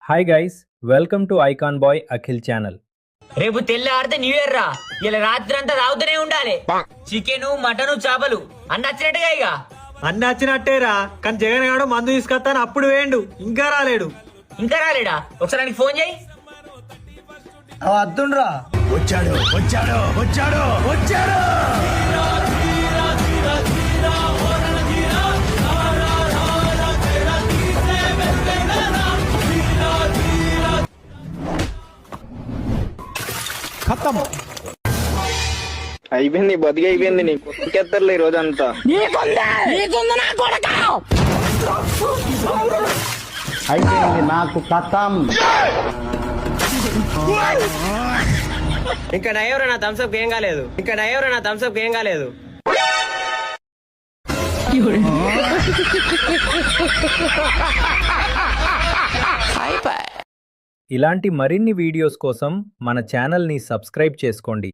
Hi guys, welcome to icon boy Akhil channel. రేపు తెల్లారితే new year రా. ఇలా రాత్రి అంతా తాగుతూనే ఉండాలి. చికెన్, మటన్, చేపలు అన్ని వచ్చినట్టుగా ఇక అన్ని వచ్చినట్టేరా. కానీ జగన్ గారు మందు తీసుకొస్తాను అప్పుడు వేయండు, ఇంకా రాలేడు. ఇంకా రాలేడా? ఒకసారి ఆయనకి ఫోన్ చేయి. వద్దుండ్రా. వచ్చాడు వచ్చాడు వచ్చాడు వచ్చాడు. అయిపోయింది, బతికి అయిపోయింది. నీకు ఇంకెత్తర్లే ఈ రోజంతా. అయిపోయింది నాకు కథం. ఇంకా నయ్యవరా నా థమ్స్అప్ ఏం కాలేదు. ఇంకా నయ్యవరా నా థమ్స్అప్ ఏం కాలేదు. ఇలాంటి మరిన్ని వీడియోస్ కోసం మన ఛానల్ని సబ్స్క్రైబ్ చేసుకోండి.